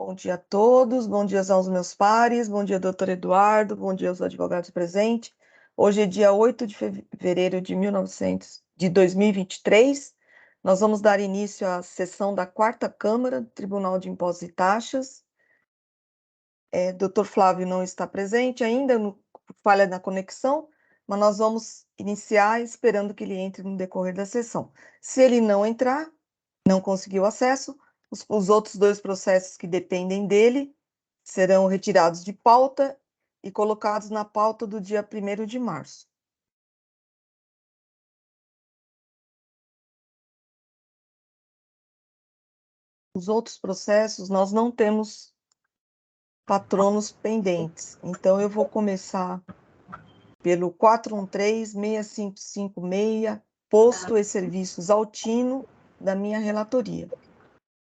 Bom dia a todos, bom dia aos meus pares, bom dia, doutor Eduardo, bom dia aos advogados presentes. Hoje é dia 8 de fevereiro de 2023. Nós vamos dar início à sessão da 4ª Câmara do Tribunal de Impostos e Taxas. Doutor Flávio não está presente ainda, falha na conexão, mas nós vamos iniciar esperando que ele entre no decorrer da sessão. Se ele não entrar, não conseguiu acesso, os outros 2 processos que dependem dele serão retirados de pauta e colocados na pauta do dia 1º de março. Os outros processos, nós não temos patronos pendentes. Então, eu vou começar pelo 413-6556, Posto e Serviços Altino, da minha relatoria.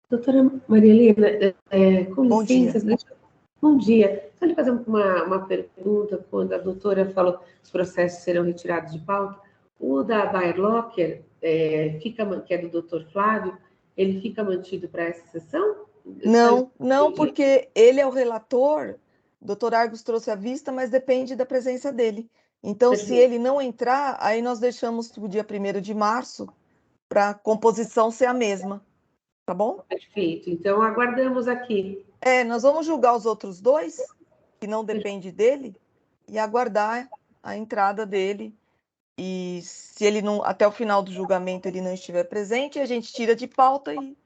Doutora Maria Helena, com Bom licença, dia. Bom dia. Só lhe fazer uma pergunta, quando a doutora falou que os processos serão retirados de pauta, o da Bayer Locker, que é do doutor Flávio, ele fica mantido para essa sessão? Não, porque ele é o relator, o doutor Argos trouxe à vista, mas depende da presença dele. Então, Perfeito. Se ele não entrar, aí nós deixamos para o dia 1º de março, para a composição ser a mesma, tá bom? Perfeito, então aguardamos aqui. Nós vamos julgar os outros 2, que não depende dele, e aguardar a entrada dele. E se ele não, até o final do julgamento, ele não estiver presente, a gente tira de pauta e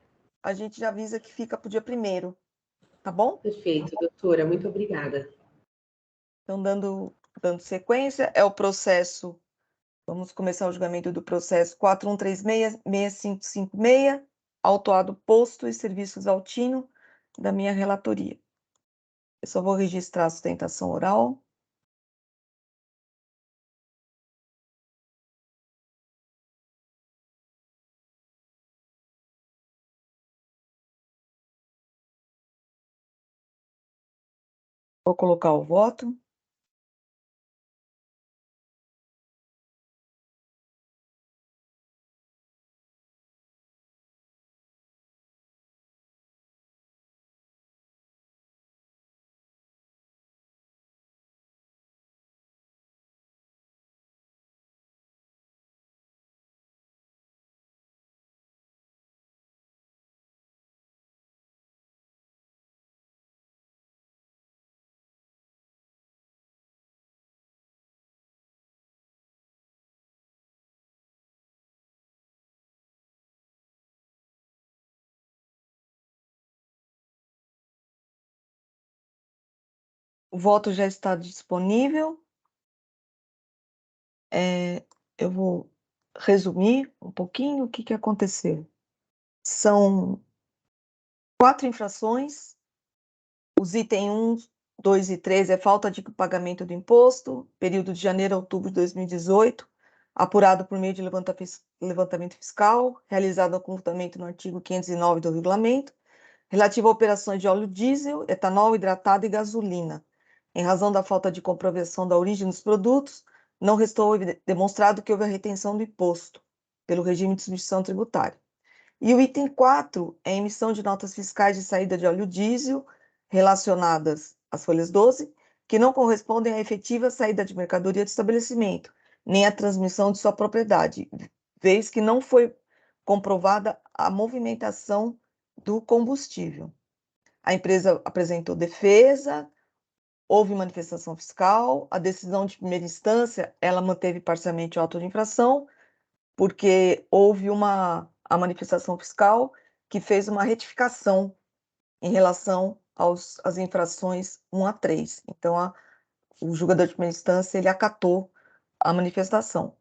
a gente já avisa que fica para o dia 1º, tá bom? Perfeito, doutora, muito obrigada. Então, dando sequência, é o processo, vamos começar o julgamento do processo 4136-6556, autuado Posto e Serviços Altino, da minha relatoria. Eu só vou registrar a sustentação oral. Vou colocar o voto. O voto já está disponível. Eu vou resumir um pouquinho o que aconteceu. São 4 infrações. Os itens 1, 2 e 3 é falta de pagamento do imposto, período de janeiro a outubro de 2018, apurado por meio de levantamento fiscal, realizado ocultamento no artigo 509 do regulamento, relativo a operações de óleo diesel, etanol hidratado e gasolina. Em razão da falta de comprovação da origem dos produtos, não restou demonstrado que houve a retenção do imposto pelo regime de substituição tributária. E o item 4 é a emissão de notas fiscais de saída de óleo diesel relacionadas às folhas 12, que não correspondem à efetiva saída de mercadoria do estabelecimento, nem à transmissão de sua propriedade, vez que não foi comprovada a movimentação do combustível. A empresa apresentou defesa, houve manifestação fiscal, a decisão de primeira instância, ela manteve parcialmente o auto de infração, porque houve a manifestação fiscal que fez uma retificação em relação às infrações 1 a 3. Então, o julgador de primeira instância, ele acatou a manifestação.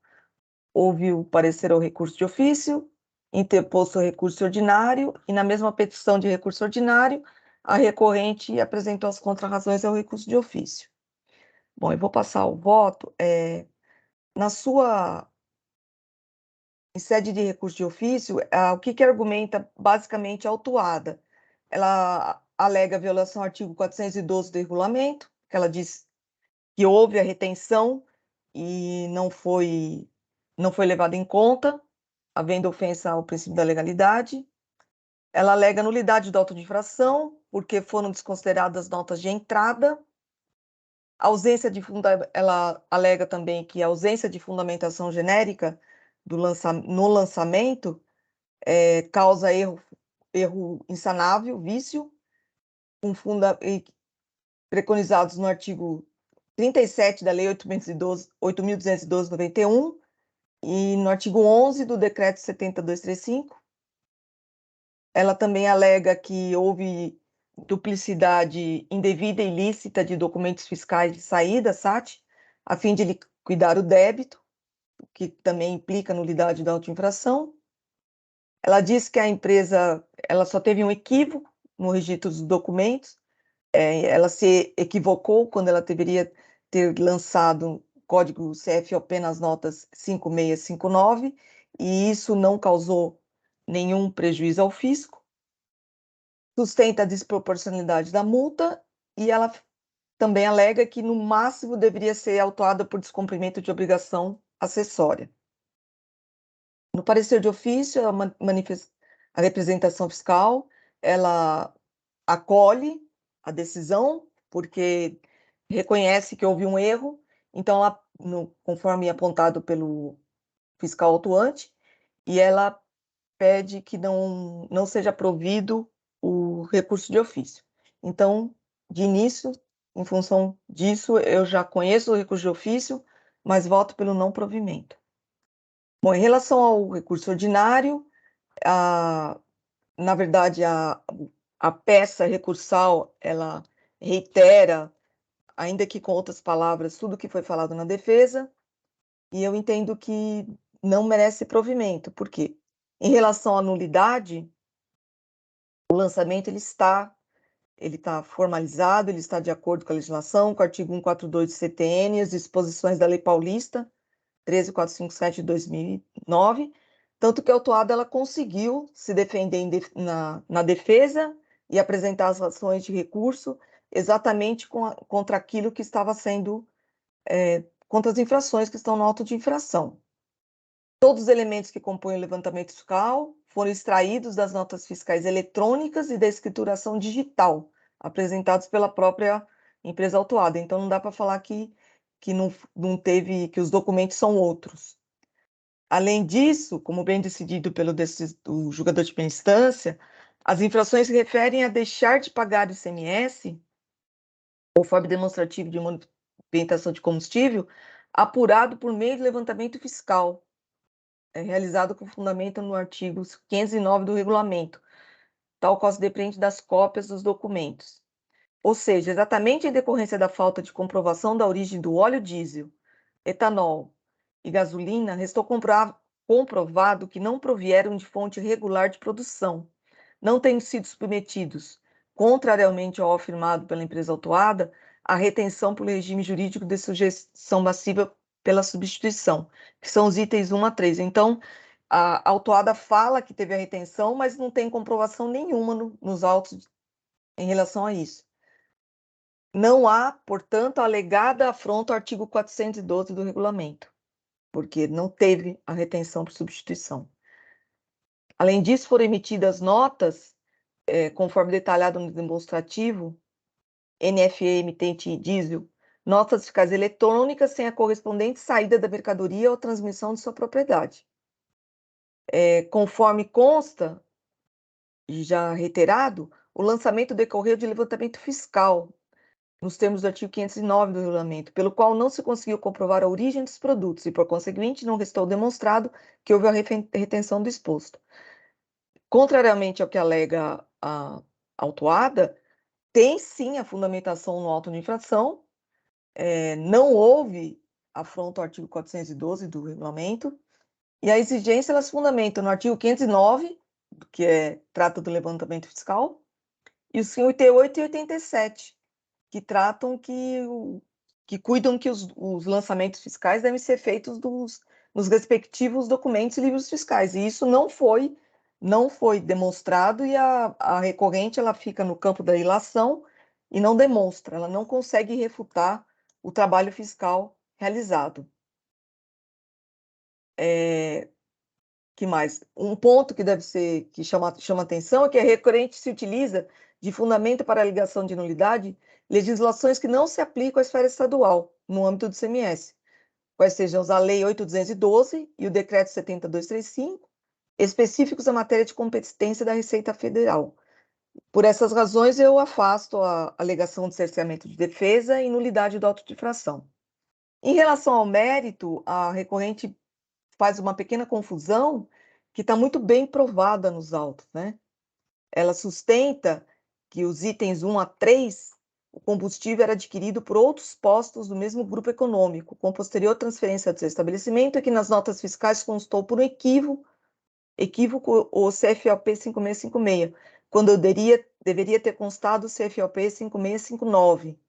Houve o parecer ao recurso de ofício, interposto o recurso ordinário, e na mesma petição de recurso ordinário, a recorrente apresentou as contrarrazões ao recurso de ofício. Bom, eu vou passar o voto. Em sede de recurso de ofício, o que argumenta basicamente a autuada? Ela alega violação ao artigo 412 do regulamento, que ela diz que houve a retenção e não foi levado em conta, havendo ofensa ao princípio da legalidade. Ela alega nulidade do auto de infração, porque foram desconsideradas notas de entrada. Ela alega também que a ausência de fundamentação genérica no lançamento causa erro insanável, vício, preconizados no artigo 37 da Lei 8.212/91 e no artigo 11 do Decreto 70.235. Ela também alega que houve duplicidade indevida e ilícita de documentos fiscais de saída, SAT, a fim de liquidar o débito, que também implica nulidade da auto-infração. Ela diz que a empresa ela só teve um equívoco no registro dos documentos, ela se equivocou quando ela deveria ter lançado o código CFOP nas notas 5659, e isso não causou nenhum prejuízo ao fisco. Sustenta a desproporcionalidade da multa e ela também alega que, no máximo, deveria ser autuada por descumprimento de obrigação acessória. No parecer de ofício, a representação fiscal, ela acolhe a decisão, porque reconhece que houve um erro, então, conforme apontado pelo fiscal autuante, e ela pede que não seja provido o recurso de ofício. Então, de início, em função disso, eu já conheço o recurso de ofício, mas voto pelo não provimento. Bom, em relação ao recurso ordinário, na verdade, a peça recursal, ela reitera, ainda que com outras palavras, tudo que foi falado na defesa, e eu entendo que não merece provimento. Por quê? Em relação à nulidade, o lançamento ele está formalizado, ele está de acordo com a legislação, com o artigo 142 do CTN, as disposições da Lei Paulista 13.457 de 2009, tanto que a autuada ela conseguiu se defender na defesa e apresentar as ações de recurso exatamente contra aquilo que estava sendo, contra as infrações que estão no auto de infração. Todos os elementos que compõem o levantamento fiscal foram extraídos das notas fiscais eletrônicas e da escrituração digital, apresentados pela própria empresa autuada. Então, não dá para falar que não teve, que os documentos são outros. Além disso, como bem decidido do julgador de primeira instância, as infrações se referem a deixar de pagar o ICMS, ou forma demonstrativa de movimentação de combustível, apurado por meio de levantamento fiscal, realizado com fundamento no artigo 509 do regulamento, tal qual se depende das cópias dos documentos. Ou seja, exatamente em decorrência da falta de comprovação da origem do óleo diesel, etanol e gasolina, restou comprovado que não provieram de fonte regular de produção, não tendo sido submetidos, contrariamente ao afirmado pela empresa autuada, à retenção pelo regime jurídico de sujeição passiva pela substituição, que são os itens 1 a 3. Então, a autuada fala que teve a retenção, mas não tem comprovação nenhuma nos autos em relação a isso. Não há, portanto, alegada afronta ao artigo 412 do regulamento, porque não teve a retenção por substituição. Além disso, foram emitidas notas, conforme detalhado no demonstrativo, NFE emitente diesel, notas fiscais eletrônicas sem a correspondente saída da mercadoria ou transmissão de sua propriedade. Conforme consta, e já reiterado, o lançamento decorreu de levantamento fiscal, nos termos do artigo 509 do regulamento, pelo qual não se conseguiu comprovar a origem dos produtos e, por conseguinte, não restou demonstrado que houve a retenção do exposto. Contrariamente ao que alega a autuada, tem sim a fundamentação no auto de infração, não houve afronta ao artigo 412 do regulamento, e a exigência ela se fundamenta no artigo 509, que trata do levantamento fiscal, e os 88 e 87, que tratam que cuidam que os lançamentos fiscais devem ser feitos nos respectivos documentos e livros fiscais. E isso não foi demonstrado, e a recorrente ela fica no campo da ilação e não demonstra, ela não consegue refutar o trabalho fiscal realizado. que mais? Um ponto que deve ser, que chama atenção é que a recorrente se utiliza de fundamento para a alegação de nulidade legislações que não se aplicam à esfera estadual, no âmbito do CMS, quais sejam a Lei 8.212 e o Decreto 70.235, específicos à matéria de competência da Receita Federal. Por essas razões, eu afasto a alegação de cerceamento de defesa e nulidade do auto de infração. Em relação ao mérito, a recorrente faz uma pequena confusão que está muito bem provada nos autos, né? Ela sustenta que os itens 1 a 3, o combustível era adquirido por outros postos do mesmo grupo econômico, com posterior transferência do seu estabelecimento, e que nas notas fiscais constou por um equívoco o CFOP 5656, quando deveria ter constado o CFOP 5659.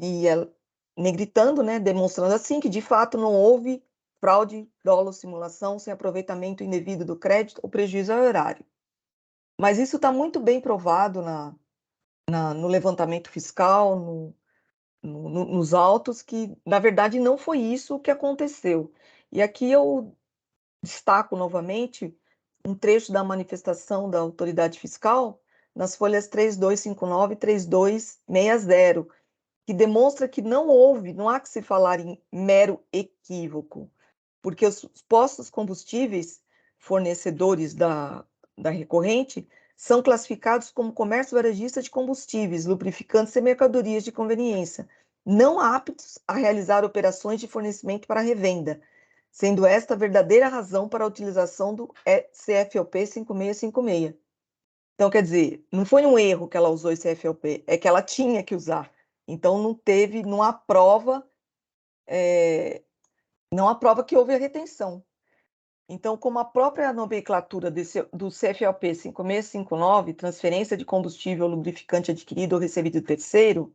E ela, negritando, né, demonstrando assim que de fato não houve fraude, dolo, simulação, sem aproveitamento indevido do crédito ou prejuízo ao erário. Mas isso está muito bem provado no levantamento fiscal, nos autos, que na verdade não foi isso que aconteceu. E aqui eu destaco novamente um trecho da manifestação da autoridade fiscal nas folhas 3259 e 3260, que demonstra que não há que se falar em mero equívoco, porque os postos combustíveis fornecedores da recorrente são classificados como comércio varejista de combustíveis, lubrificantes e mercadorias de conveniência, não aptos a realizar operações de fornecimento para revenda, sendo esta a verdadeira razão para a utilização do CFOP 5656. Então, quer dizer, não foi um erro que ela usou esse CFOP, é que ela tinha que usar. Então, não há prova, não há prova que houve a retenção. Então, como a própria nomenclatura do CFOP 5659, transferência de combustível lubrificante adquirido ou recebido do terceiro,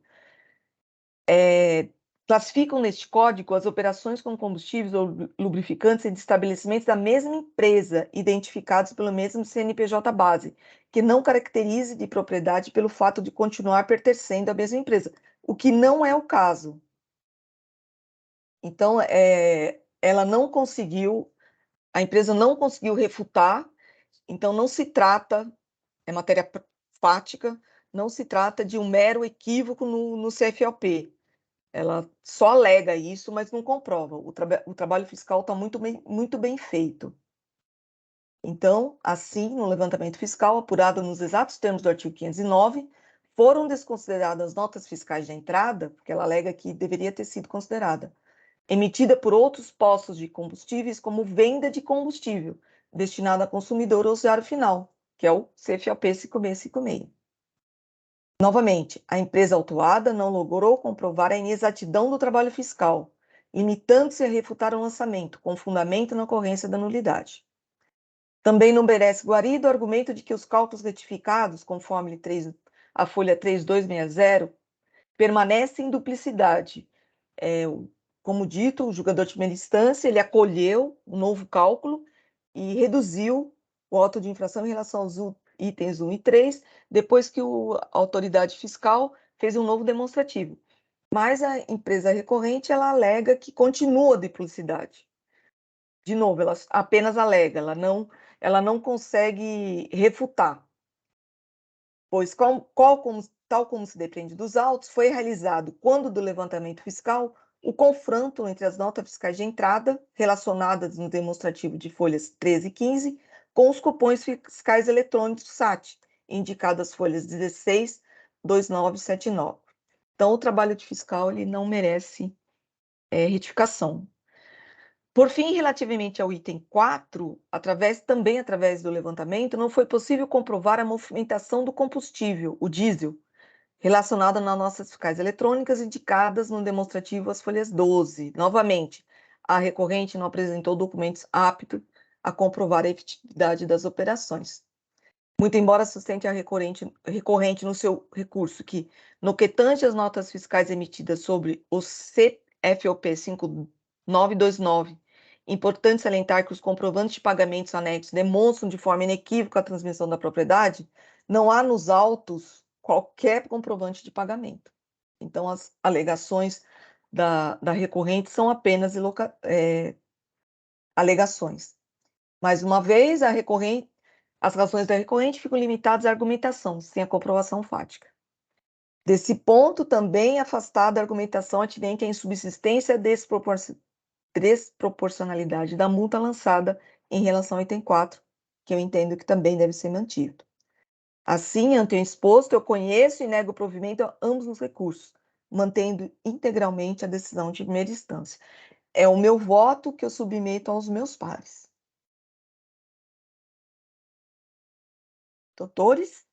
classificam neste código as operações com combustíveis ou lubrificantes em estabelecimentos da mesma empresa, identificados pelo mesmo CNPJ base, que não caracterize de propriedade pelo fato de continuar pertencendo à mesma empresa, o que não é o caso. Então, a empresa não conseguiu refutar, então não se trata, é matéria fática, não se trata de um mero equívoco no CFOP. Ela só alega isso, mas não comprova. O trabalho fiscal está muito bem feito. Então, assim, no levantamento fiscal, apurado nos exatos termos do artigo 509, foram desconsideradas notas fiscais de entrada, porque ela alega que deveria ter sido considerada, emitida por outros postos de combustíveis como venda de combustível, destinado a consumidor ou usuário final, que é o CFOP 5656. Novamente, a empresa autuada não logrou comprovar a inexatidão do trabalho fiscal, limitando-se a refutar o lançamento, com fundamento na ocorrência da nulidade. Também não merece guarida o argumento de que os cálculos retificados, conforme a folha 3260, permanecem em duplicidade. Como dito, o julgador de primeira instância, ele acolheu o novo cálculo e reduziu o auto de infração em relação aos itens 1 e 3, depois que a autoridade fiscal fez um novo demonstrativo. Mas a empresa recorrente, ela alega que continua a duplicidade. De novo, ela apenas alega, ela não consegue refutar, pois tal como se depende dos autos, foi realizado, quando do levantamento fiscal, o confronto entre as notas fiscais de entrada, relacionadas no demonstrativo de folhas 13 e 15, com os cupons fiscais eletrônicos SAT, indicadas as folhas 16, 29 e 79. Então, o trabalho de fiscal ele não merece retificação. Por fim, relativamente ao item 4, também através do levantamento, não foi possível comprovar a movimentação do combustível, o diesel, relacionada nas notas fiscais eletrônicas indicadas no demonstrativo às folhas 12. Novamente, a recorrente não apresentou documentos aptos a comprovar a efetividade das operações. Muito embora sustente a recorrente no seu recurso que, no que tange as notas fiscais emitidas sobre o CFOP 5929, importante salientar que os comprovantes de pagamentos anexos demonstram de forma inequívoca a transmissão da propriedade, não há nos autos qualquer comprovante de pagamento. Então, as alegações da recorrente são apenas alegações. Mais uma vez, as razões da recorrente ficam limitadas à argumentação, sem a comprovação fática. Desse ponto, também afastada a argumentação atinente à insubsistência desproporcionalidade da multa lançada em relação ao item 4, que eu entendo que também deve ser mantido. Assim, ante o exposto, eu conheço e nego o provimento a ambos os recursos, mantendo integralmente a decisão de primeira instância. É o meu voto que eu submeto aos meus pares. Doutores?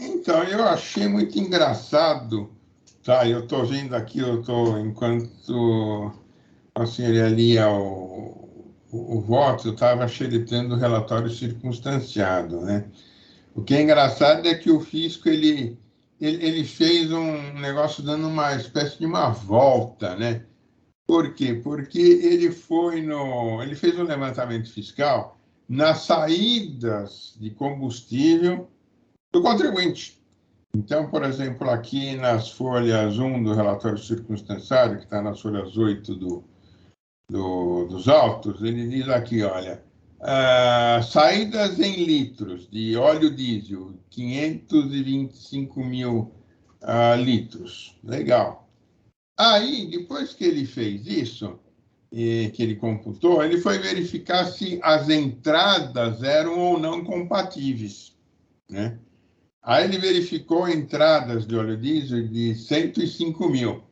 Então, eu achei muito engraçado, tá? Eu estou vendo aqui, enquanto a senhora lia o voto, eu estava xeretando o relatório circunstanciado, né? O que é engraçado é que o fisco, ele fez um negócio dando uma espécie de uma volta, né? Por quê? Porque ele fez um levantamento fiscal nas saídas de combustível do contribuinte. Então, por exemplo, aqui nas folhas 1 do relatório circunstanciado, que está nas folhas 8 dos autos, ele diz aqui, olha, saídas em litros de óleo diesel, 525 mil litros. Legal. Aí, depois que ele fez isso, que ele computou, ele foi verificar se as entradas eram ou não compatíveis, né? Aí ele verificou entradas de óleo diesel de 105 mil.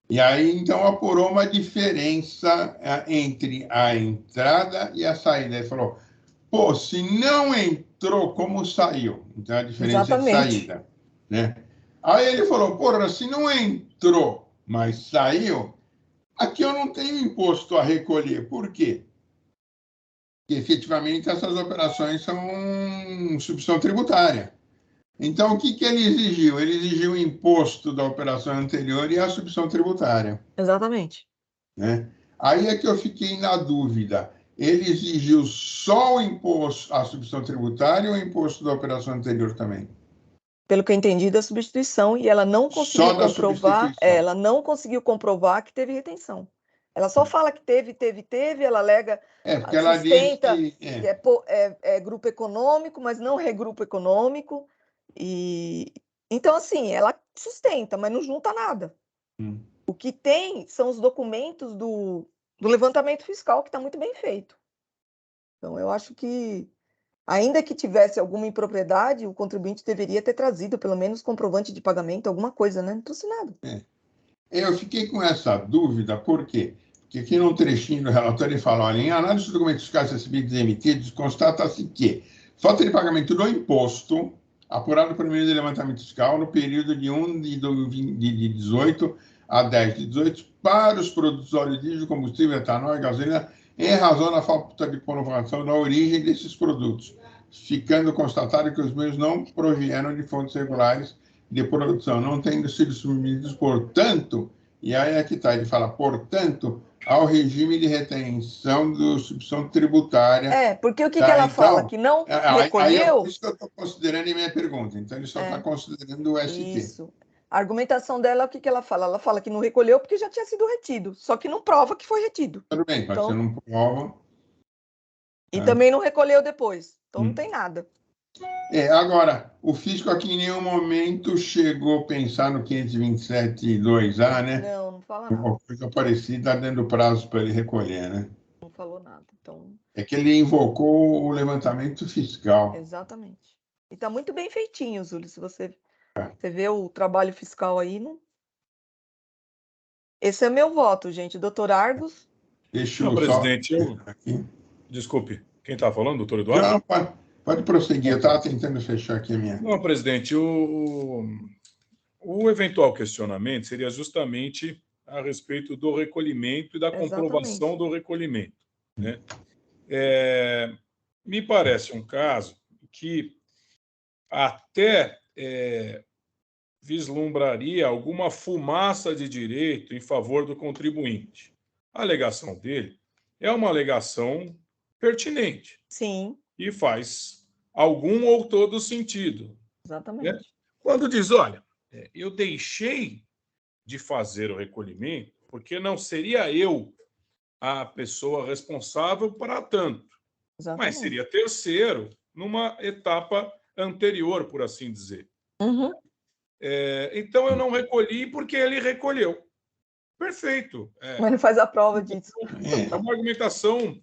E aí, então, apurou uma diferença entre a entrada e a saída. Ele falou, pô, se não entrou, como saiu? Então, a diferença é de Exatamente. saída, né? Aí ele falou, porra, se não entrou, mas saiu, aqui eu não tenho imposto a recolher. Por quê? Porque, efetivamente, essas operações são substituição tributária. Então, o que ele exigiu? Ele exigiu o imposto da operação anterior e a substituição tributária, Exatamente. né? Aí é que eu fiquei na dúvida. Ele exigiu só o imposto, a substituição tributária ou o imposto da operação anterior também? Pelo que eu entendi da substituição, e ela não conseguiu Só da comprovar, substituição. ela não conseguiu comprovar que teve retenção. Ela só fala que teve, ela alega, Porque ela diz sustenta que... que é grupo econômico, mas não é grupo econômico. E então, assim, ela sustenta, mas não junta nada. Hum. O que tem são os documentos do levantamento fiscal, que está muito bem feito. Então, eu acho que, ainda que tivesse alguma impropriedade, o contribuinte deveria ter trazido pelo menos comprovante de pagamento, alguma coisa, né? Não trouxe nada. Eu fiquei com essa dúvida, por quê? Porque aqui num trechinho do relatório ele fala, olha, em análise dos documentos fiscais recebidos e emitidos, constata-se que falta de pagamento do imposto apurado por meio de levantamento fiscal no período de 1 de 18 a 10 de 18 para os produtos óleo diesel, combustível, etanol e gasolina, em razão da falta de comprovação da origem desses produtos, ficando constatado que os mesmos não provieram de fontes regulares de produção, não tendo sido submetidos, portanto, e aí é que está, ele fala, portanto, ao regime de retenção da substituição tributária. Porque o que Tá? ela fala? Então, Que não aí é por recolheu? isso que eu estou considerando em minha pergunta. Então, ele só está considerando o ST. Isso. A argumentação dela, o que ela fala? Ela fala que não recolheu porque já tinha sido retido, só que não prova que foi retido. Tudo bem, mas você Então, não prova. e também não recolheu depois. Então, não tem nada. Agora, o fisco aqui em nenhum momento chegou a pensar no 527.2A, né? Não fala nada. Uma coisa parecida, dando prazo para ele recolher, né? Não falou nada. Então, É que ele invocou o levantamento fiscal. exatamente. E está muito bem feitinho, Zúlio. Se você vê o trabalho fiscal aí, não... Esse é meu voto, gente. Doutor Argos? Deixa Não, eu só... presidente, aqui. Desculpe, quem está falando, doutor Eduardo? Não, pode prosseguir. Eu estava tentando fechar aqui a minha... Não, presidente, o eventual questionamento seria justamente a respeito do recolhimento e da comprovação do recolhimento, né? Me parece um caso que até vislumbraria alguma fumaça de direito em favor do contribuinte. A alegação dele é uma alegação pertinente. Sim. E faz algum ou todo sentido. Exatamente. Né? Quando diz, olha, eu deixei de fazer o recolhimento porque não seria eu a pessoa responsável para tanto. Exatamente. Mas seria terceiro numa etapa anterior, por assim dizer. Uhum. Então, eu não recolhi porque ele recolheu. Perfeito. Mas ele faz a prova disso. É uma argumentação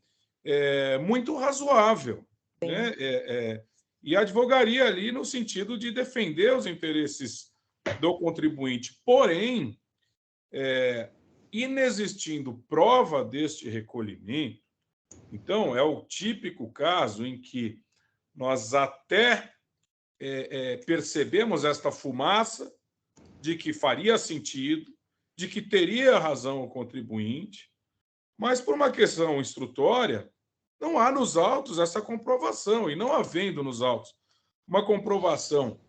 muito razoável, né? E advogaria ali no sentido de defender os interesses do contribuinte. Porém, inexistindo prova deste recolhimento, então é o típico caso em que nós até percebemos esta fumaça de que faria sentido, de que teria razão o contribuinte, mas por uma questão instrutória, não há nos autos essa comprovação, e não havendo nos autos uma comprovação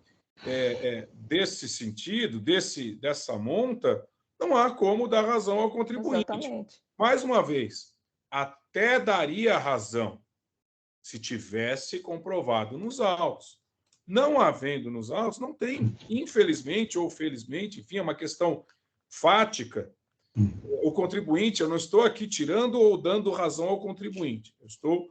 desse sentido, dessa monta, não há como dar razão ao contribuinte. Exatamente. Mais uma vez, até daria razão se tivesse comprovado nos autos. Não havendo nos autos, não tem, infelizmente ou felizmente, enfim, é uma questão fática. O contribuinte, eu não estou aqui tirando ou dando razão ao contribuinte, eu estou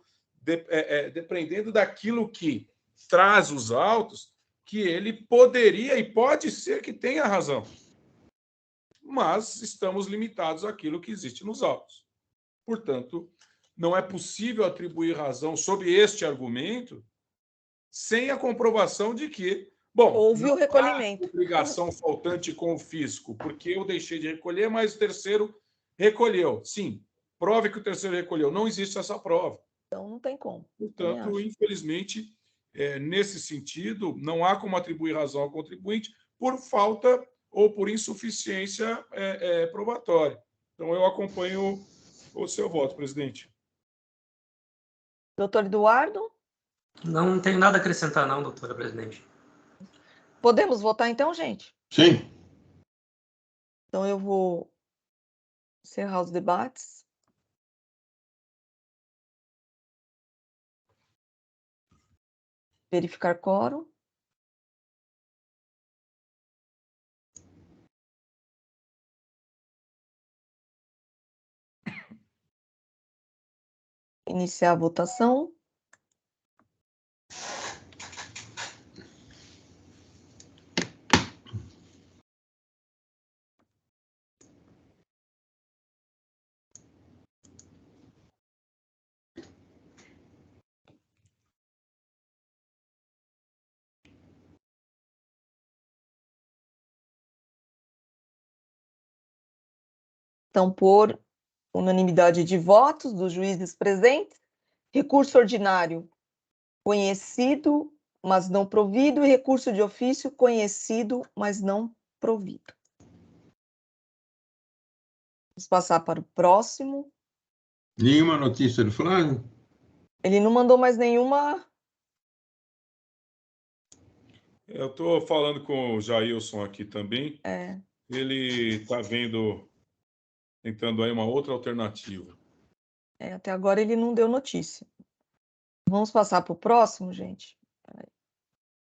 dependendo daquilo que traz os autos, que ele poderia e pode ser que tenha razão. Mas estamos limitados àquilo que existe nos autos. Portanto, não é possível atribuir razão sob este argumento sem a comprovação de que, bom, houve o recolhimento. Obrigação faltante com o fisco, porque eu deixei de recolher, mas o terceiro recolheu. Sim, prove que o terceiro recolheu. Não existe essa prova. Então, não tem como. Portanto, infelizmente, nesse sentido, não há como atribuir razão ao contribuinte por falta ou por insuficiência probatória. Então, eu acompanho o seu voto, presidente. Doutor Eduardo? Não tenho nada a acrescentar, não, doutora presidente. Podemos votar então, gente? Sim. Então, eu vou encerrar os debates. Verificar quórum. Iniciar a votação. Então, por unanimidade de votos dos juízes presentes, recurso ordinário conhecido, mas não provido, e recurso de ofício conhecido, mas não provido. Vamos passar para o próximo. Nenhuma notícia do Flávio? Ele não mandou mais nenhuma. Eu estou falando com o Jailson aqui também. Ele está tentando aí uma outra alternativa. Até agora ele não deu notícia. Vamos passar para o próximo, gente.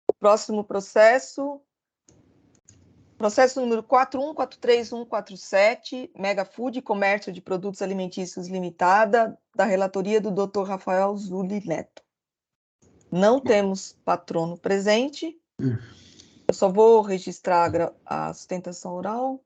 O próximo processo número 4143147, Mega Food Comércio de Produtos Alimentícios Limitada, da relatoria do Dr. Rafael Zulli Neto. Não temos patrono presente. Eu só vou registrar a sustentação oral.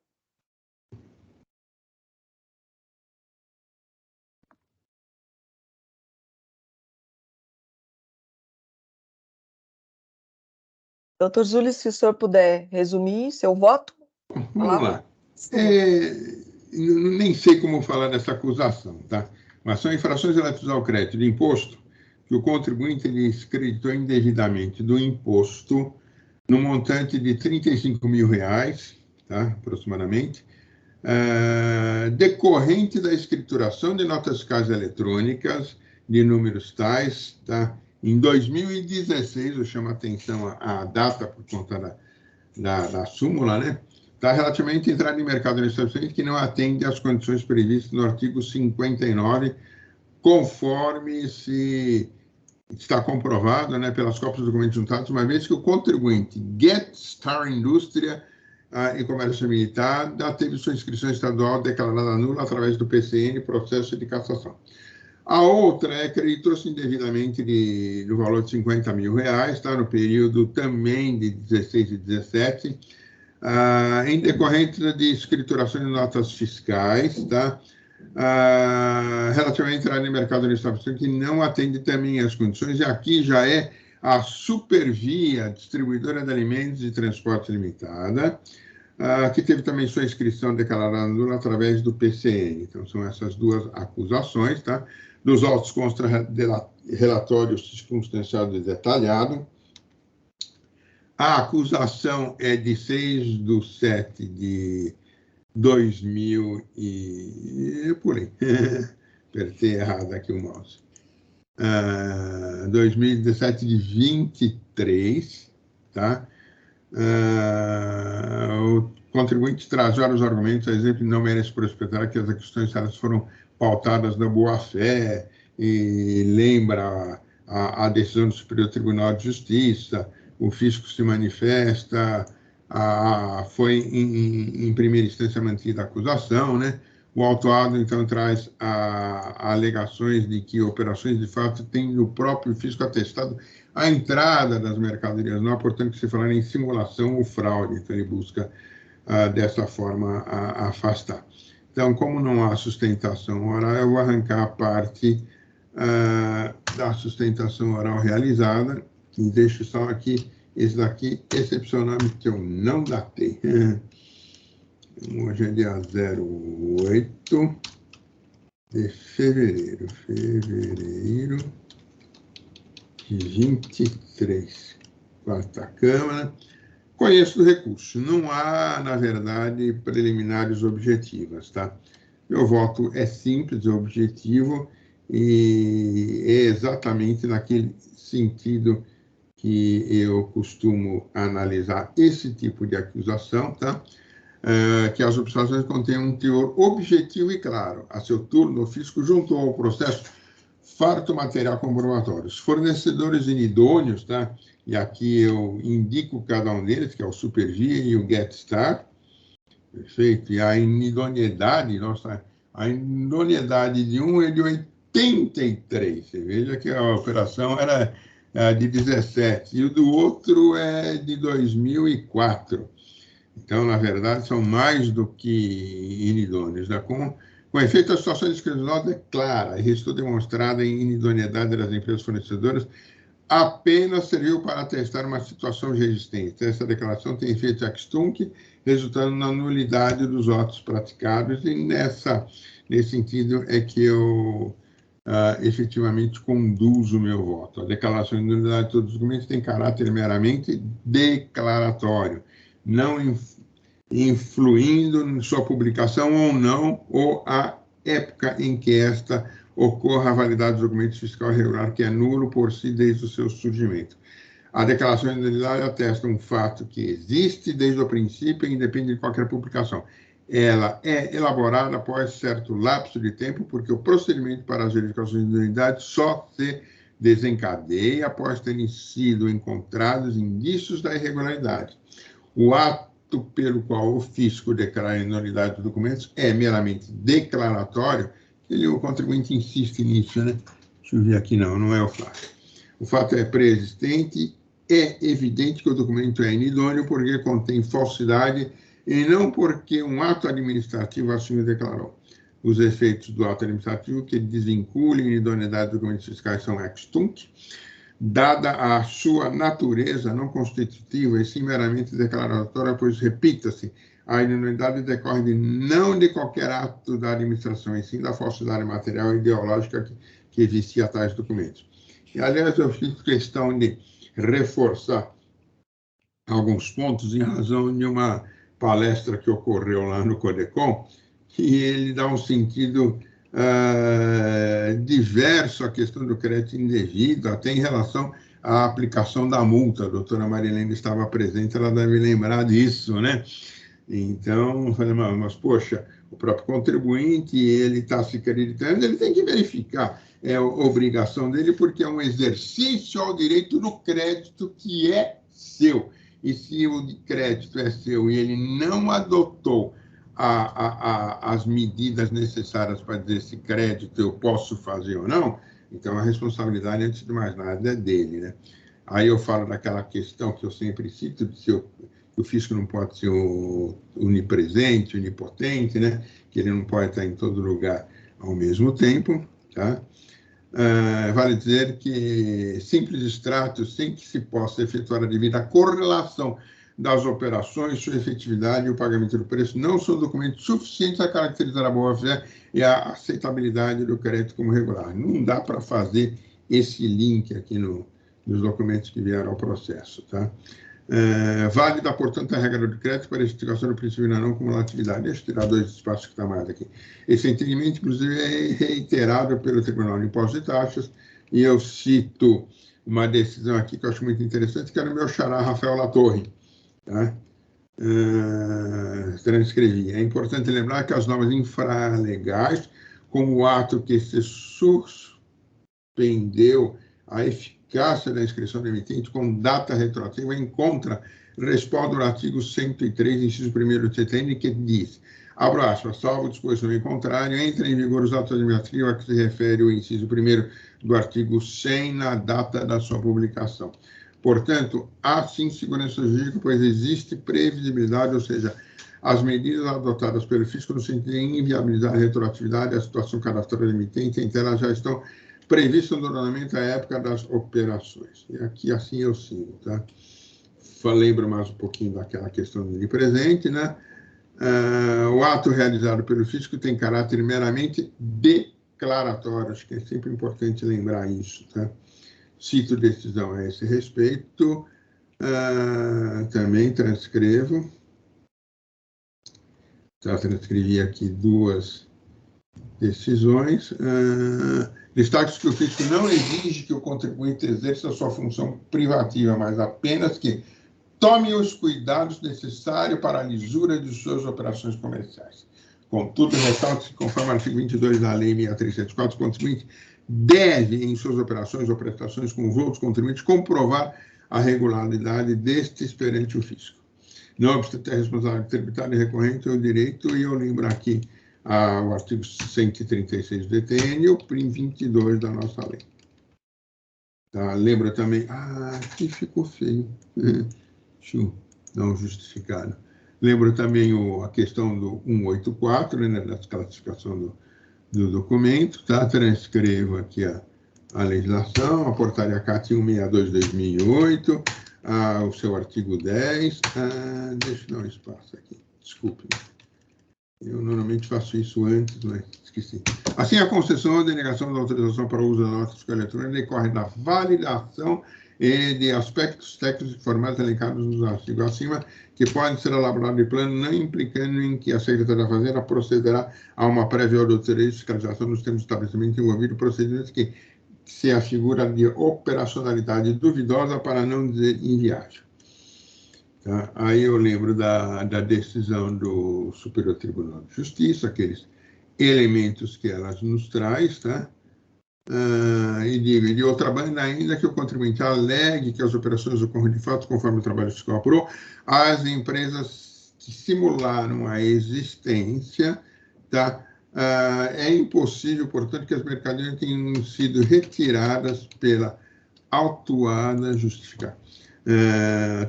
Doutor Zulli, se o senhor puder resumir seu voto. Vamos lá. Nem sei como falar dessa acusação, tá? Mas são infrações relativas ao crédito de imposto que o contribuinte ele descreditou indevidamente do imposto no montante de R$ 35 mil, tá? Aproximadamente, decorrente da escrituração de notas fiscais eletrônicas de números tais, tá? Em 2016, eu chamo a atenção à data por conta da súmula, né? Está relativamente à entrada em mercado no estabelecimento que não atende às condições previstas no artigo 59, conforme se está comprovado, né, pelas cópias dos documentos juntados, uma vez que o contribuinte Get Star Indústria em comércio militar já teve sua inscrição estadual declarada nula através do PCN, processo de cassação. A outra é acreditou-se indevidamente no valor de R$50 mil, tá? No período também de 16 e 17, em decorrência de escrituração de notas fiscais, tá? Relativamente à entrada no mercado de estabelecimento que não atende também às condições, e aqui já é a Supervia, distribuidora de alimentos e transporte limitada, que teve também sua inscrição declarada nula através do PCN. Então, são essas duas acusações, tá? Dos autos consta relatório circunstanciado e detalhado. A acusação é de 6/7/2000 e... por aí. Apertei errado aqui o mouse. 2017 de 23, tá? O contribuinte traz vários argumentos, a exemplo, não merece prosperar que as questões foram pautadas na boa-fé e lembra a decisão do Superior Tribunal de Justiça, o fisco se manifesta, foi em primeira instância mantida a acusação, né? O autuado, então, traz alegações de que operações, de fato, têm no próprio fisco atestado a entrada das mercadorias, não há, portanto, que se falar em simulação ou fraude. Então, ele busca, dessa forma, afastar. Então, como não há sustentação oral, eu vou arrancar a parte da sustentação oral realizada e deixo só aqui, esse daqui, excepcionalmente, que eu não datei. Hoje é dia 08 de fevereiro de 23. Quarta Câmara. Conheço do recurso. Não há, na verdade, preliminares objetivas, tá? Meu voto é simples, é objetivo e é exatamente naquele sentido que eu costumo analisar esse tipo de acusação, tá? Que as observações contêm um teor objetivo e claro. A seu turno, o fisco juntou ao processo farto material comprobatório. Os fornecedores inidôneos, tá? E aqui eu indico cada um deles, que é o Supervia e o GetStar. Perfeito? E a inidoneidade, nossa, a inidoneidade de um é de 83. Você veja que a operação era de 17 e o do outro é de 2004. Então, na verdade, são mais do que inidôneos. Né? Com efeito, a situação discriminatória é clara e restou demonstrada em inidoneidade das empresas fornecedoras, apenas serviu para atestar uma situação já existente. Essa declaração tem efeito ex tunc, resultando na nulidade dos autos praticados, e nesse sentido é que eu efetivamente conduzo o meu voto. A declaração de nulidade de todos os documentos tem caráter meramente declaratório, não influindo em sua publicação ou não, ou a época em que esta ocorra a validade dos documentos fiscal regular, que é nulo por si desde o seu surgimento. A declaração de nulidade atesta um fato que existe desde o princípio e independe de qualquer publicação. Ela é elaborada após certo lapso de tempo, porque o procedimento para as verificações de nulidade só se desencadeia após terem sido encontrados indícios da irregularidade. O ato pelo qual o fisco declara a nulidade dos documentos é meramente declaratório, o contribuinte insiste nisso, né? Deixa eu ver aqui, não é o fato. O fato é pré-existente, é evidente que o documento é inidôneo porque contém falsidade e não porque um ato administrativo assim o declarou. Os efeitos do ato administrativo que desvincule a inidoneidade dos documentos fiscais são ex tunc, dada a sua natureza não constitutiva e sim meramente declaratória, pois, repita-se, a inidoneidade decorre não de qualquer ato da administração, e sim da falsidade material e ideológica que vicia tais documentos. E, aliás, eu fiz questão de reforçar alguns pontos em razão de uma palestra que ocorreu lá no Codecom, que ele dá um sentido diverso à questão do crédito indevido, até em relação à aplicação da multa. A doutora Marilene estava presente, ela deve lembrar disso, né? Então, falei, mas poxa, o próprio contribuinte, ele está se acreditando, ele tem que verificar, é a obrigação dele, porque é um exercício ao direito do crédito que é seu. e se o de crédito é seu e ele não adotou as medidas necessárias para dizer se crédito eu posso fazer ou não, então a responsabilidade, antes de mais nada, é dele, né? Aí eu falo daquela questão que eu sempre cito, de se o fisco não pode ser onipresente, onipotente, né? Que ele não pode estar em todo lugar ao mesmo tempo, tá? Vale dizer que simples extratos, sem que se possa efetuar a devida correlação das operações, sua efetividade e o pagamento do preço, não são documentos suficientes a caracterizar a boa-fé e a aceitabilidade do crédito como regular. Não dá para fazer esse link aqui nos documentos que vieram ao processo, tá? Válida, portanto, a regra do crédito para a justificação do princípio da não cumulatividade. Deixa eu tirar 2 espaços que está mais aqui. Esse entendimento, inclusive, é reiterado pelo Tribunal de Impostos e Taxas, e eu cito uma decisão aqui que eu acho muito interessante, que era o meu xará Rafael Latorre, tá? Transcrevi. É importante lembrar que as normas infralegais, como o ato que se suspendeu a eficácia da inscrição do emitente com data retroativa, encontra respaldo no artigo 103, inciso 1º do CTN, que diz, abro aspas, salvo disposição em contrário, entra em vigor os atos administrativos a que se refere o inciso 1º do artigo 100 na data da sua publicação. Portanto, há sim segurança jurídica, pois existe previsibilidade, ou seja, as medidas adotadas pelo fisco no sentido de inviabilizar a retroatividade da situação cadastral do emitente, então elas já estão previstas no ordenamento à época das operações. E aqui assim eu sigo, tá? Lembro mais um pouquinho daquela questão do presente, né? O ato realizado pelo fisco tem caráter meramente declaratório, acho que é sempre importante lembrar isso, tá? Cito decisão a esse respeito, também transcrevo, transcrevi aqui 2 decisões, destaque que o fisco não exige que o contribuinte exerça a sua função privativa, mas apenas que tome os cuidados necessários para a lisura de suas operações comerciais. Contudo, ressalta-se, conforme o artigo 22 da Lei 6374, o contribuinte deve, em suas operações ou prestações com os outros contribuintes, comprovar a regularidade destes perante o fisco. Não obstante a responsabilidade tributária e recorrente ao direito, e eu lembro aqui o artigo 136 do DTN e o PRIM 22 da nossa lei. Tá? Lembra também... aqui ficou feio. Deixa eu dar um justificado. Lembro também a questão do 184, né, da classificação do documento, tá? Transcrevo aqui a legislação, a portaria CAT 162/2008, o seu artigo 10. Deixa eu dar um espaço aqui, desculpe. Eu normalmente faço isso antes, mas esqueci. Assim, a concessão ou denegação da autorização para o uso da nota fiscal eletrônica decorre da validação e de aspectos técnicos e formais elencados nos artigos acima, que podem ser elaborados de plano, não implicando em que a Secretaria da Fazenda procederá a uma prévia auditoria e fiscalização nos termos de estabelecimento envolvido, procedimentos que se afigura de operacionalidade duvidosa, para não dizer inviável. Tá? Aí eu lembro da decisão do Superior Tribunal de Justiça, aqueles elementos que elas nos traz, tá? E digo, de outra banda, ainda que o contribuinte alegue que as operações ocorrem de fato conforme o trabalho fiscal apurou, as empresas que simularam a existência, tá? É impossível, portanto, que as mercadorias tenham sido retiradas pela autuada justificada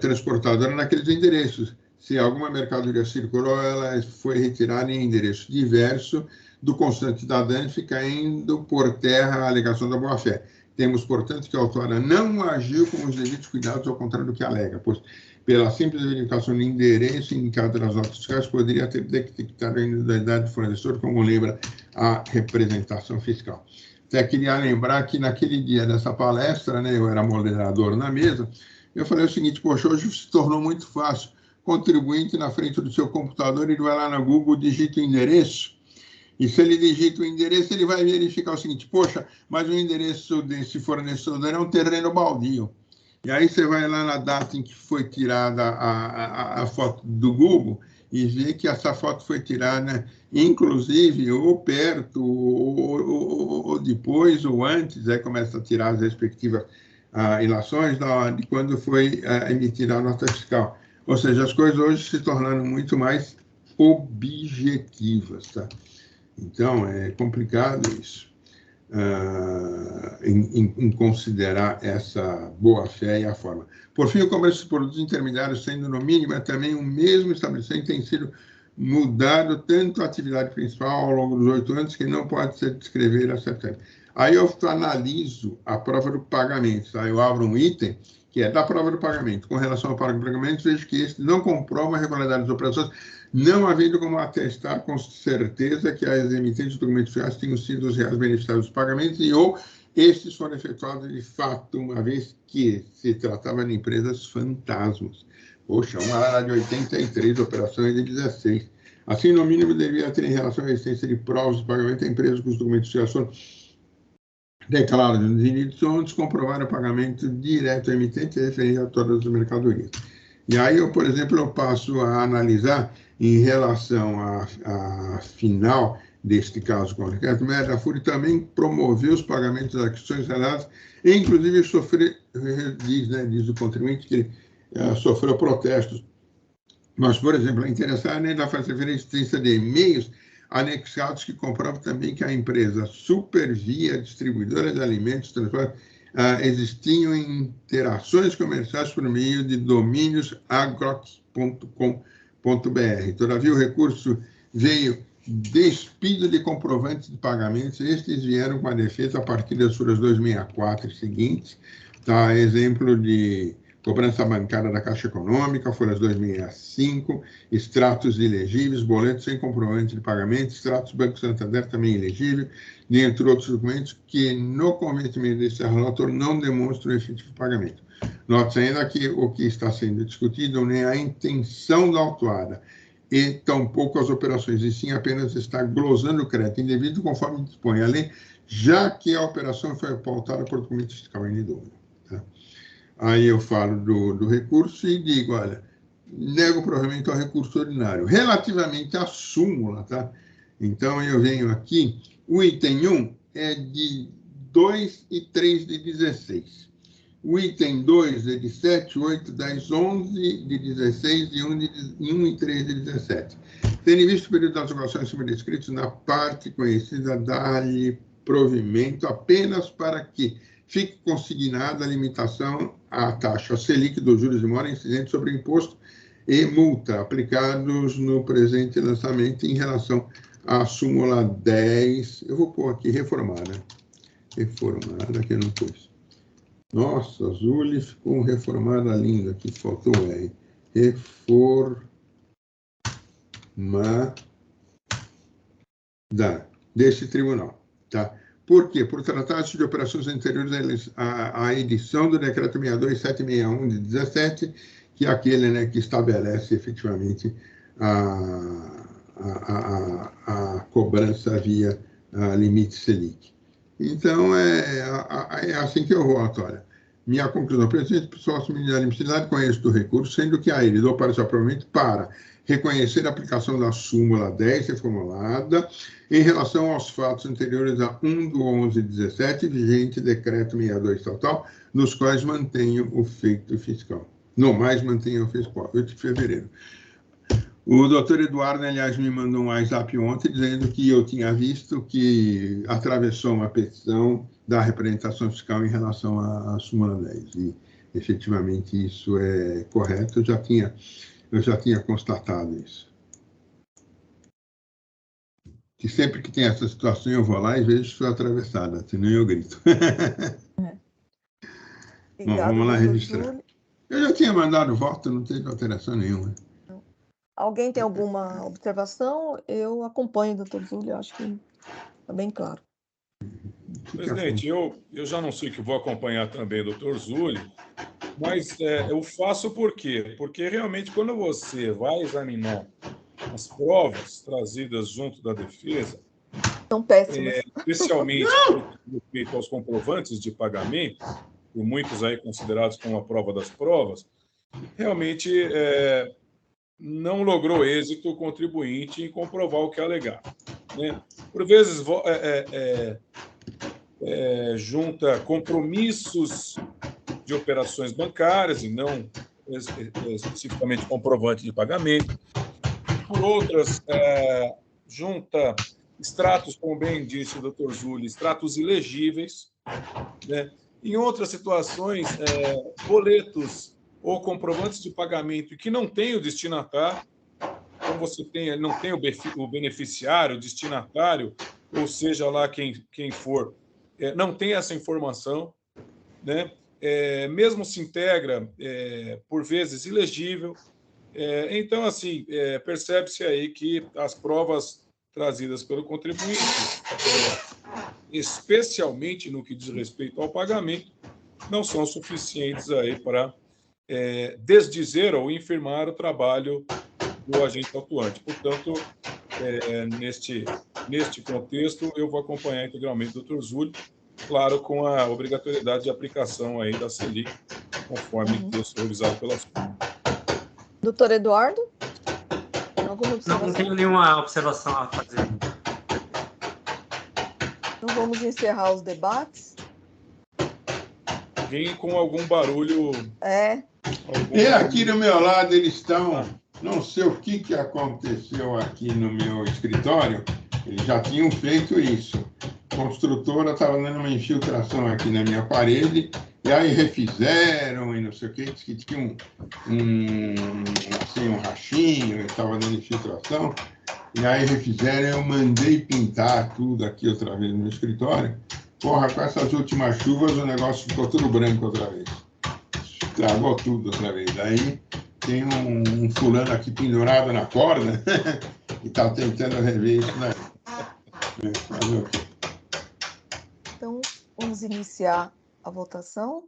transportadora naqueles endereços. Se alguma mercadoria circulou, ela foi retirada em endereço diverso do constante da DAN, fica indo por terra a alegação da boa-fé. Temos, portanto, que a autora não agiu com os devidos cuidados, ao contrário do que alega, pois, pela simples verificação do endereço indicado nas notas fiscais, poderia ter detectado a individualidade do fornecedor, como lembra a representação fiscal. Até queria lembrar que naquele dia dessa palestra, né, eu era moderador na mesa, eu falei o seguinte, poxa, hoje se tornou muito fácil. Contribuinte na frente do seu computador, ele vai lá na Google, digita o endereço, e se ele digita o endereço, ele vai verificar o seguinte, poxa, mas o endereço desse fornecedor é um terreno baldio. E aí você vai lá na data em que foi tirada a foto do Google e vê que essa foto foi tirada, inclusive, ou perto, ou depois, ou antes, aí começa a tirar as respectivas ilações de quando foi emitida a nota fiscal. Ou seja, as coisas hoje se tornaram muito mais objetivas, tá? Então, é complicado isso, em considerar essa boa-fé e a forma. Por fim, o comércio de produtos intermediários, sendo no mínimo, também o mesmo estabelecimento, tem sido mudado tanto a atividade principal ao longo dos 8 anos, que não pode ser descrever acertadamente. Aí eu analiso a prova do pagamento, tá? Eu abro um item que é da prova do pagamento. Com relação ao pagamento, vejo que este não comprova a regularidade das operações, não havendo como atestar com certeza que as emitentes de documentos fiscais tenham sido os reais beneficiários dos pagamentos e ou estes foram efetuados de fato, uma vez que se tratava de empresas fantasmas. Poxa, uma era de 83, operações de 16. Assim, no mínimo, devia ter em relação à existência de provas de pagamento a empresas cujos documentos fiscais foram declarados nos inícios onde comprovar o pagamento direto ao emitente referente a todas as mercadorias. E aí, por exemplo, eu passo a analisar em relação à final deste caso com o Ricardo Média, a FURI também promoveu os pagamentos das questões reladas, e inclusive diz o contribuinte que ele sofreu protestos. Mas, por exemplo, é interessante ainda fazer referência de e-mails anexados que comprovam também que a empresa Supervia, distribuidora de alimentos, existiam interações comerciais por meio de domínios agrox.com.br. Todavia, o recurso veio despido de comprovantes de pagamentos. Estes vieram com a defesa a partir das folhas 264 e seguintes, tá? Exemplo de cobrança bancária da Caixa Econômica, folhas 265, extratos ilegíveis, boletos sem comprovante de pagamento, extratos Banco Santander também ilegível, dentre outros documentos que, no cometimento desse relator, não demonstram efetivo pagamento. Note-se ainda que o que está sendo discutido não é a intenção da autuada, e tampouco as operações, e sim apenas está glosando o crédito indevido conforme dispõe a lei, já que a operação foi pautada por documento fiscal inidôneo. Tá? Aí eu falo do recurso e digo, olha, nego provimento ao recurso ordinário. Relativamente à súmula, tá? Então, eu venho aqui, o item 1 é de 2 e 3 de 16. O item 2 é de 7, 8, 10, 11 de 16 e 1 e 3 de 17. Tendo visto o período das ocupações acima descritos, na parte conhecida, dá-lhe provimento apenas para que fique consignada a limitação à taxa Selic dos juros de mora incidentes sobre imposto e multa aplicados no presente lançamento em relação à súmula 10. Eu vou pôr aqui reformada. Reformada, que eu não pus. Nossa, Zuli ficou reformada linda aqui, faltou o R. Reformada deste tribunal, tá? Por quê? Por tratar-se de operações anteriores à edição do Decreto 62761 de 17, que é aquele, né, que estabelece efetivamente a cobrança via limite Selic. Então, é assim que eu voto, olha. Minha conclusão, presidente, pessoal, da admissibilidade, conheço do recurso, sendo que a ele dou para o seu aprovamento para reconhecer a aplicação da súmula 10 reformulada em relação aos fatos anteriores a 1/11/17, vigente decreto 62 tal, nos quais mantenho o feito fiscal. No mais, mantenho o fiscal, 8 de fevereiro. O doutor Eduardo, aliás, me mandou um WhatsApp ontem dizendo que eu tinha visto que atravessou uma petição da representação fiscal em relação à súmula 10. E, efetivamente, isso é correto. Eu já tinha constatado isso. Que sempre que tem essa situação, eu vou lá e vejo se foi atravessada, senão eu grito. Bom, vamos lá registrar. Júlio. Eu já tinha mandado voto, não teve alteração nenhuma. Alguém tem alguma observação? Eu acompanho o doutor Zúlio, acho que está bem claro. Presidente, eu já não sei que vou acompanhar também o doutor Zúlio, mas eu faço por quê? Porque realmente quando você vai examinar as provas trazidas junto da defesa, são péssimas. Especialmente com respeito aos comprovantes de pagamento, por muitos aí considerados como a prova das provas, realmente não logrou êxito o contribuinte em comprovar o que alegar, né? Por vezes junta compromissos de operações bancárias e não especificamente comprovante de pagamento. Por outras, junta extratos, como bem disse o doutor Zulli, extratos ilegíveis, né? Em outras situações, boletos ou comprovantes de pagamento que não tem o destinatário, então você não tem o beneficiário, o destinatário, ou seja lá quem for, não tem essa informação, né? Mesmo se integra, por vezes, ilegível. Então, assim, percebe-se aí que as provas trazidas pelo contribuinte, especialmente no que diz respeito ao pagamento, não são suficientes aí para desdizer ou infirmar o trabalho do agente autuante. Portanto, neste contexto, eu vou acompanhar integralmente o Dr. Zulli, claro, com a obrigatoriedade de aplicação aí da Selic, conforme texto revisado pela SUNAT. Doutor Eduardo? Não tenho nenhuma observação a fazer. Então vamos encerrar os debates. Alguém com algum barulho? E aqui do meu lado eles estão, não sei o que aconteceu aqui no meu escritório, eles já tinham feito isso. A construtora estava dando uma infiltração aqui na minha parede, e aí refizeram e não sei o que, disse que tinha assim, um rachinho, estava dando infiltração, e aí refizeram, eu mandei pintar tudo aqui outra vez no meu escritório. Porra, com essas últimas chuvas o negócio ficou tudo branco outra vez. Estragou tudo outra vez. Aí tem um fulano aqui pendurado na corda e está tentando rever isso daí. Fazer o quê? Então, vamos iniciar a votação.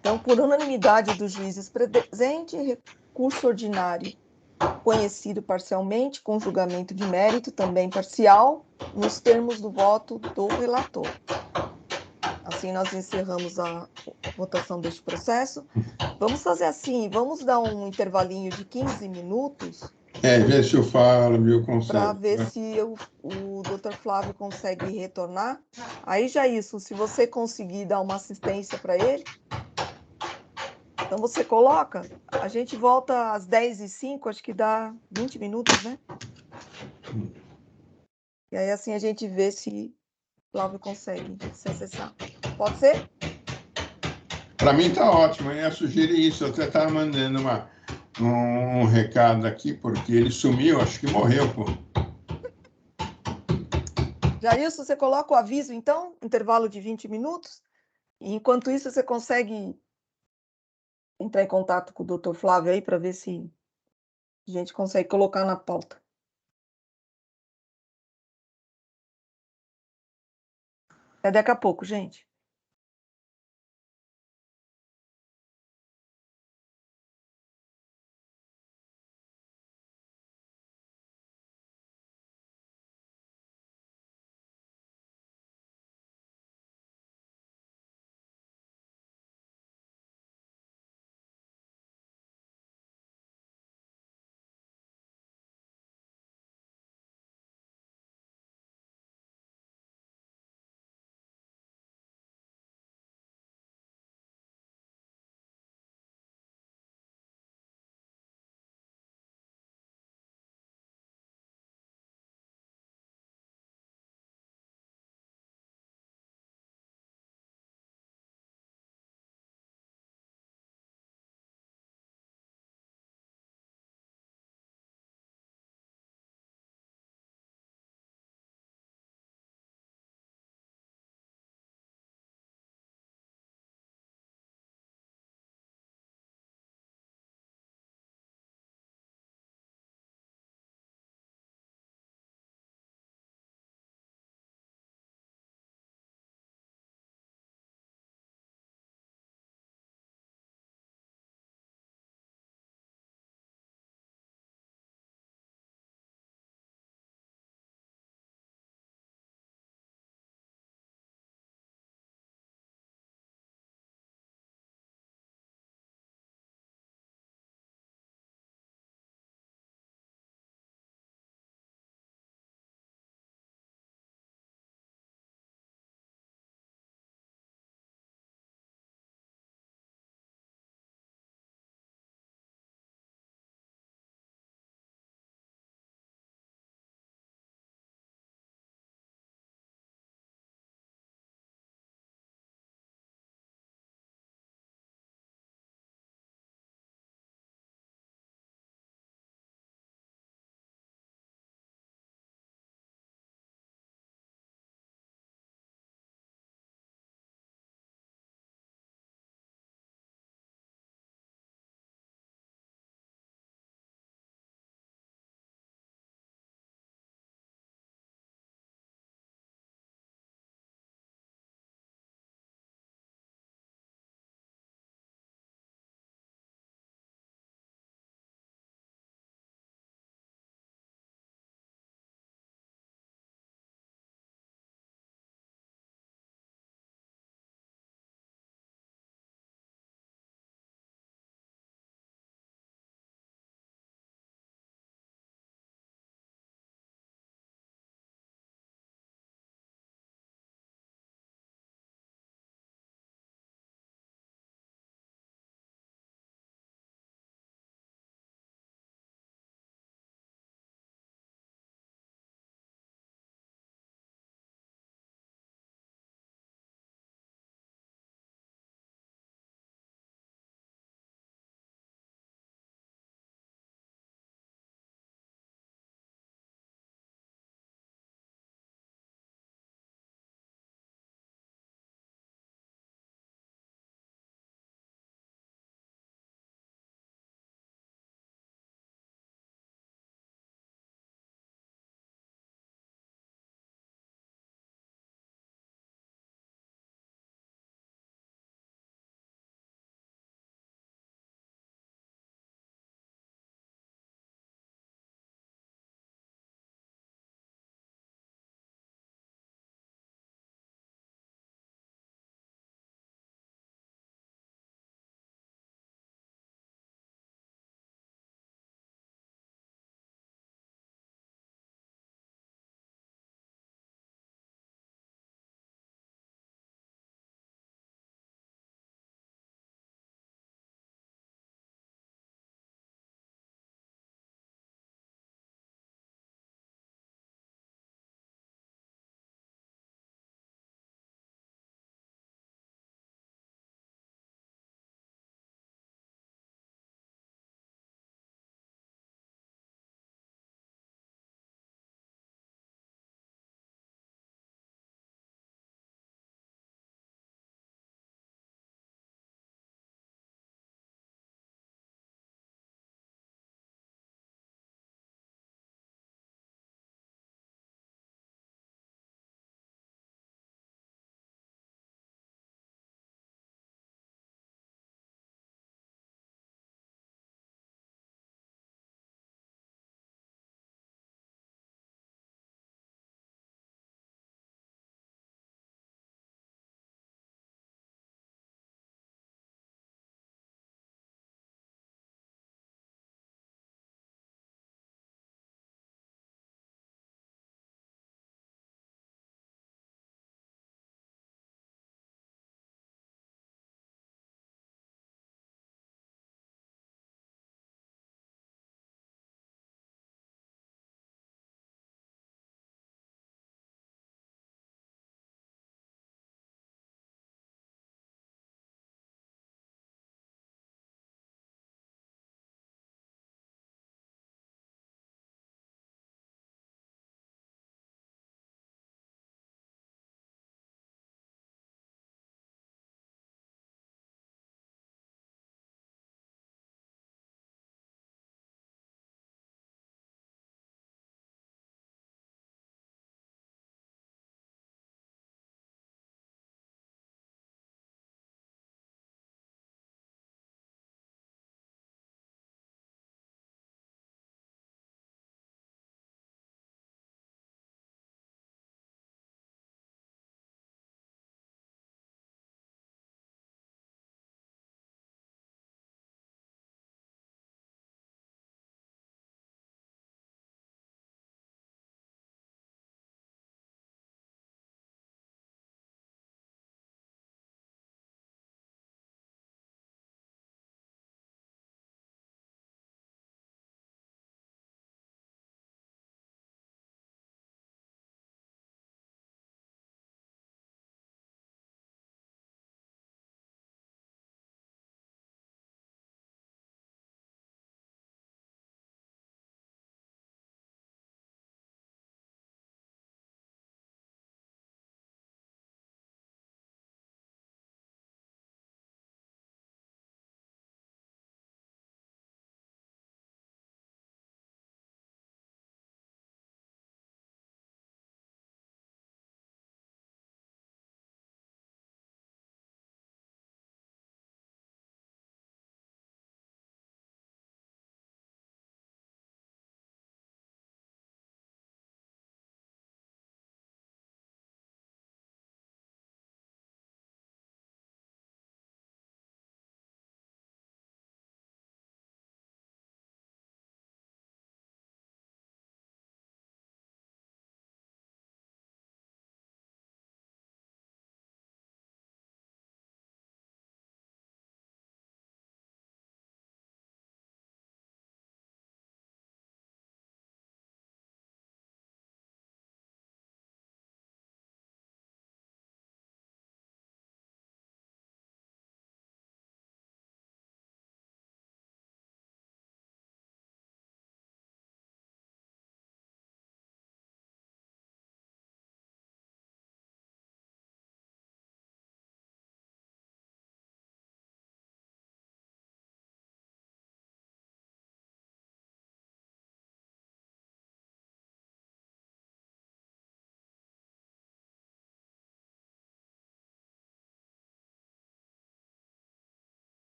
Então, por unanimidade dos juízes presentes, recurso ordinário conhecido parcialmente, com julgamento de mérito também parcial, nos termos do voto do relator. Assim, nós encerramos a votação deste processo. Vamos fazer assim, vamos dar um intervalinho de 15 minutos. Ver se o Flávio para consegue. ver se o Dr. Flávio consegue retornar. Aí, Jailson, se você conseguir dar uma assistência para ele, então você coloca, a gente volta às 10h05, acho que dá 20 minutos, né? E aí, assim, a gente vê se o Flávio consegue se acessar. Pode ser? Para mim está ótimo, eu ia sugerir isso. Eu até estava mandando um recado aqui, porque ele sumiu, acho que morreu, pô. Jailson, você coloca o aviso, então, intervalo de 20 minutos. E, enquanto isso, você consegue entrar em contato com o Dr. Flávio aí para ver se a gente consegue colocar na pauta. Até daqui a pouco, gente.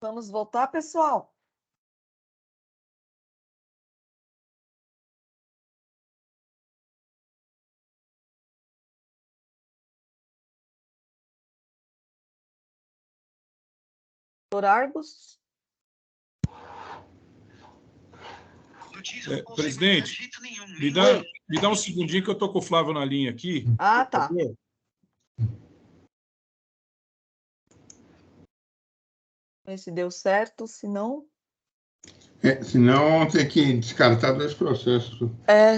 Vamos voltar, pessoal? Doutor Argos? Presidente, me dá um segundinho que eu estou com o Flávio na linha aqui. Ah, por tá. favor. Ver se deu certo, se não... Senão tem que descartar 2 processos.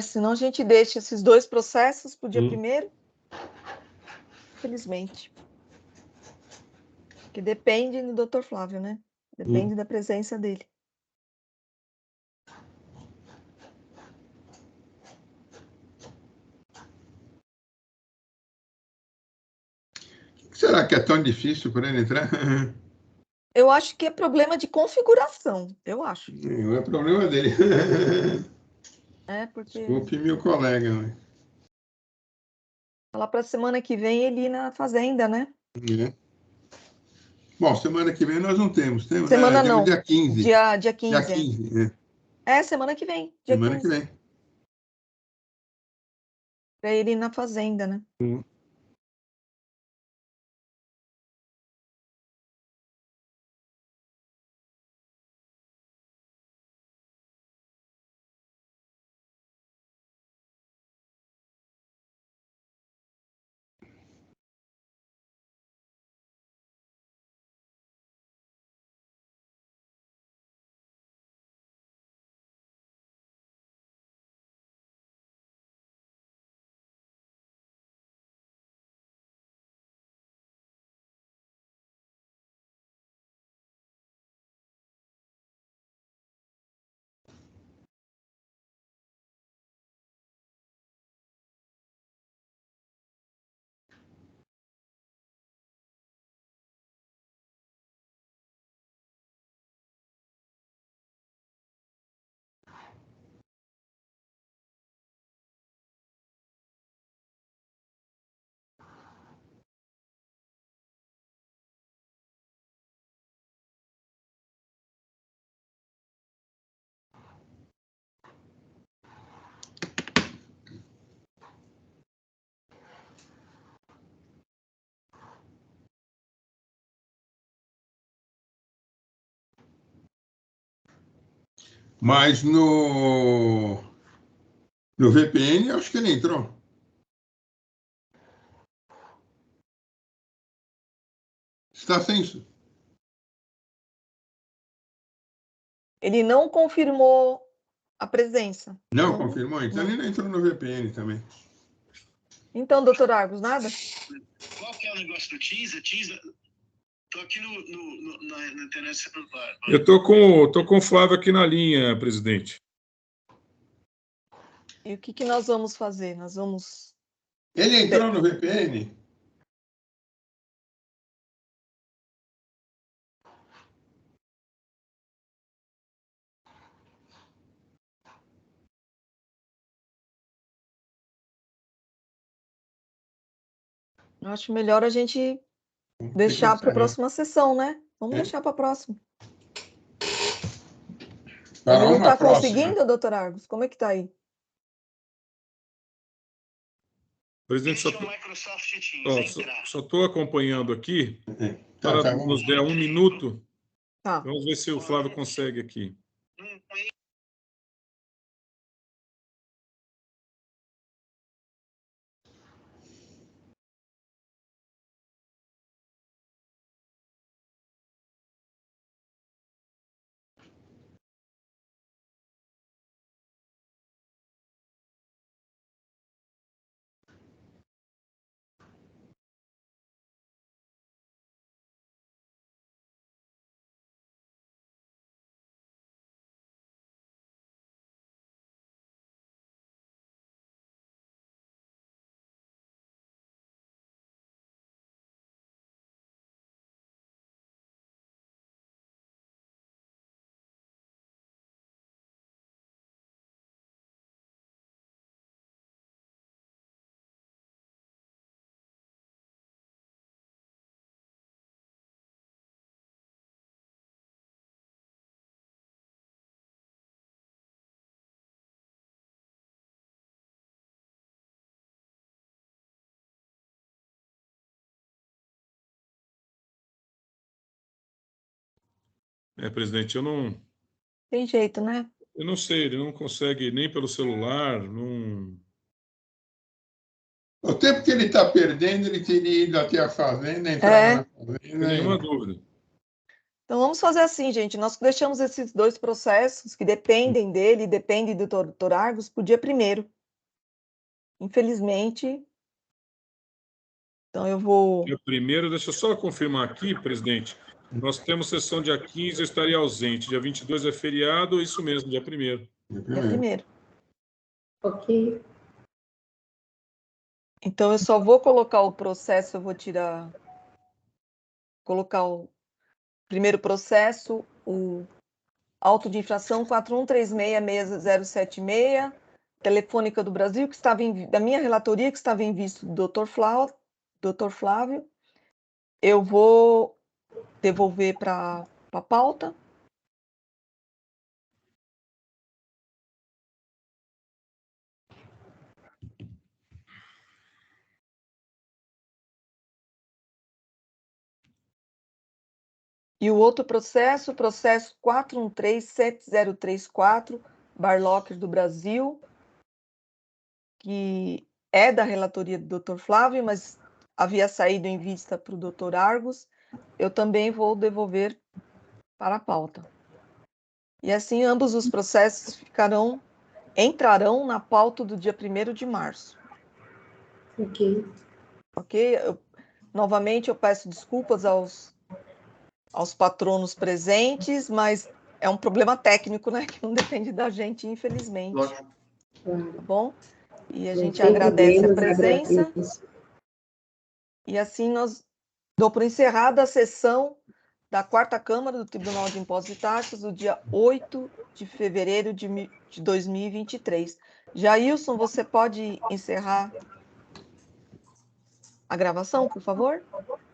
senão a gente deixa esses 2 processos para o dia 1º. Infelizmente. Que depende do doutor Flávio, né? Depende da presença dele. Será que é tão difícil para ele entrar? Eu acho que é problema de configuração, eu acho. Não é problema dele. Porque... Desculpe, meu colega. Né? Falar para a semana que vem ele ir na fazenda, né? É. Bom, semana que vem nós não temos. Temos, Semana né? Temos não. dia 15. Dia 15. Dia 15, é. Semana que vem. Dia Semana 15. que vem. Para ele ir na fazenda, né? Mas no VPN, eu acho que ele entrou. Está sem isso. Ele não confirmou a presença. Não confirmou? Então ele não entrou no VPN também. Então, doutor Argos, nada? Qual que é o negócio do Teams? Tô aqui na internet celular. Eu tô com o Flávio aqui na linha, presidente. E o que nós vamos fazer? Nós vamos... Ele entrou no VPN? Eu acho melhor a gente deixar para a próxima sessão, né? Vamos deixar para a próxima. Para Ele não uma está próxima. conseguindo, doutor Argos? Como é que está aí? Presidente, só estou acompanhando aqui. Para nos der 1 minuto. Tá. Vamos ver se o Flávio consegue aqui. Presidente, Tem jeito, né? eu não sei, ele não consegue nem pelo celular, não... O tempo que ele está perdendo, ele teria ido até a fazenda, É. entrar na Sem fazenda. nenhuma dúvida. Então vamos fazer assim, gente. Nós deixamos esses 2 processos que dependem dele, dependem do Dr. Argos, para o dia 1º. Infelizmente. Então eu vou. Dia 1º, deixa eu só confirmar aqui, presidente. Nós temos sessão dia 15, eu estaria ausente. Dia 22 é feriado, isso mesmo, dia 1º. Dia 1º. Ok. Então eu só vou colocar o processo, eu vou colocar o primeiro processo, o auto de infração 41366076, Telefônica do Brasil, que estava da minha relatoria, que estava em vista do Dr. Flávio. Eu vou devolver para a pauta. E o outro processo 4137034, Barlocker do Brasil, que é da relatoria do Dr. Flávio, mas havia saído em vista para o Dr. Argos, eu também vou devolver para a pauta. E assim, ambos os processos entrarão na pauta do dia 1º de março. Ok. Ok? Novamente, eu peço desculpas aos patronos presentes, mas é um problema técnico, né? Que não depende da gente, infelizmente. Lógico. Tá bom? E a Não gente tem agradece a problemas, presença. agradeço. E assim nós dou por encerrada a sessão da 4ª Câmara do Tribunal de Impostos e Taxas, do dia 8 de fevereiro de 2023. Jailson, você pode encerrar a gravação, por favor?